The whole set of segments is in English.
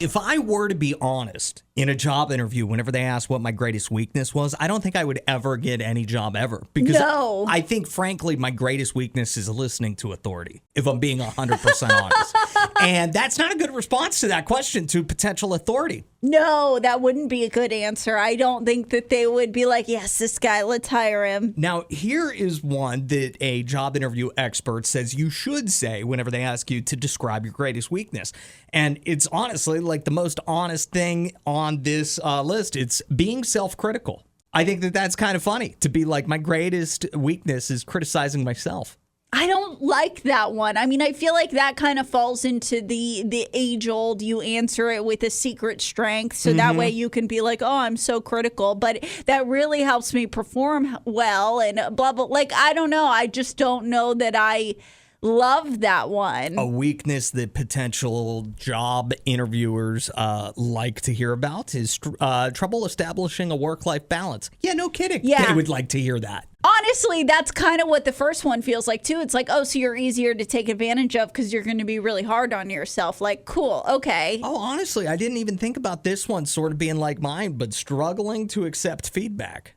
If I were to be honest in a job interview, whenever they asked what my greatest weakness was, I don't think I would ever get any job ever. Because I think, frankly, my greatest weakness is listening to authority, if I'm being 100% honest. And that's not a good response to that question to potential authority. No, that wouldn't be a good answer. I don't think that they would be like, yes, this guy, let's hire him. Now, here is one that a job interview expert says you should say whenever they ask you to describe your greatest weakness. And it's honestly like the most honest thing on this list. It's being self-critical. I think that that's kind of funny to be like, my greatest weakness is criticizing myself. I don't like that one. I mean, I feel like that kind of falls into the age-old, you answer it with a secret strength, so that way you can be like, oh, I'm so critical, but that really helps me perform well and blah, blah. Like, I don't know. I just don't know that I love that one. A weakness that potential job interviewers like to hear about is trouble establishing a work-life balance. Yeah, no kidding. Yeah. They would like to hear that. Honestly, that's kind of what the first one feels like, too. It's like, oh, so you're easier to take advantage of because you're going to be really hard on yourself. Like, cool, okay. Oh, honestly, I didn't even think about this one sort of being like mine, but struggling to accept feedback.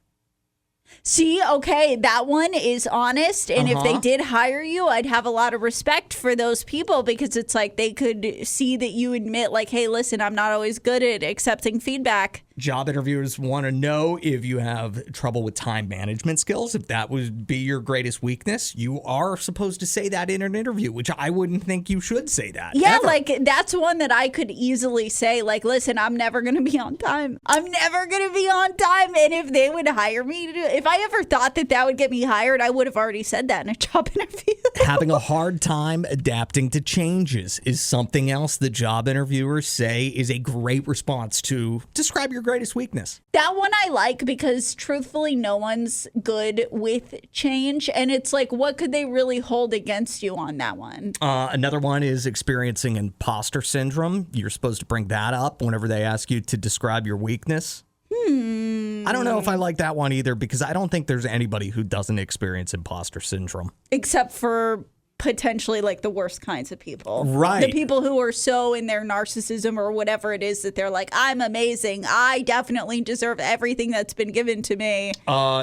See, okay, that one is honest. And if they did hire you, I'd have a lot of respect for those people because it's like they could see that you admit like, hey, listen, I'm not always good at accepting feedback. Job interviewers want to know if you have trouble with time management skills. If that would be your greatest weakness, you are supposed to say that in an interview, which I wouldn't think you should say that. Yeah, ever. like that's one that I could easily say, like, listen, I'm never going to be on time. I'm never going to be on time. And if they would hire me to do it, if I ever thought that that would get me hired, I would have already said that in a job interview. Having a hard time adapting to changes is something else that job interviewers say is a great response to describe your greatest weakness. That one I like because truthfully, no one's good with change. And it's like, what could they really hold against you on that one? Another one is experiencing imposter syndrome. You're supposed to bring that up whenever they ask you to describe your weakness. I don't know if I like that one either because I don't think there's anybody who doesn't experience imposter syndrome. Except for potentially like the worst kinds of people. Right. The people who are so in their narcissism or whatever it is that they're like, I'm amazing. I definitely deserve everything that's been given to me.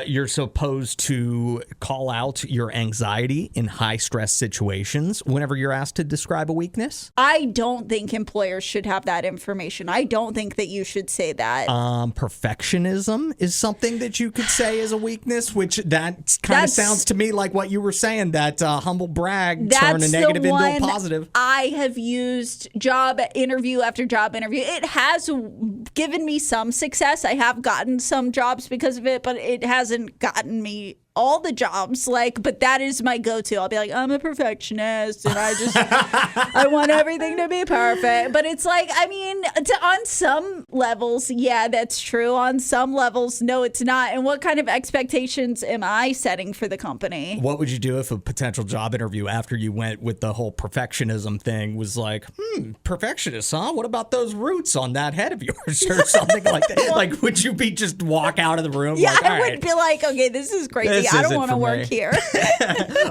You're supposed to call out your anxiety in high stress situations whenever you're asked to describe a weakness. I don't think employers should have that information. I don't think that you should say that. Perfectionism is something that you could say is a weakness, which that kind of sounds to me like what you were saying, that humble brag. Turn a negative into a positive. I have used job interview after job interview. It has given me some success. I have gotten some jobs because of it, but it hasn't gotten me all the jobs, but that is my go-to. I'll be like, I'm a perfectionist and I want everything to be perfect. But it's like, I mean, on some levels, yeah, that's true. On some levels, no, it's not. And what kind of expectations am I setting for the company? What would you do if a potential job interview after you went with the whole perfectionism thing was like, perfectionist, huh? What about those roots on that head of yours or something like that? Like, would you be just walk out of the room? Yeah, like, I would be like, okay, this is crazy. I don't want to work here.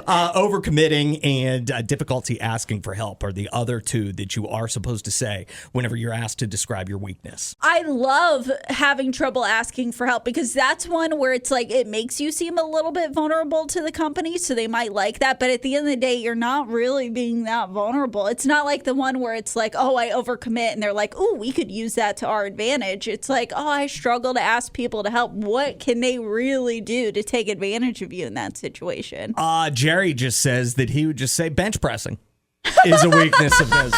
Overcommitting and difficulty asking for help are the other two that you are supposed to say whenever you're asked to describe your weakness. I love having trouble asking for help because that's one where it's like it makes you seem a little bit vulnerable to the company, so they might like that. But at the end of the day, you're not really being that vulnerable. It's not like the one where it's like, oh, I overcommit, and they're like, oh, we could use that to our advantage. It's like, oh, I struggle to ask people to help. What can they really do to take advantage of you in that situation? Jerry just says that he would just say bench pressing is a weakness of his.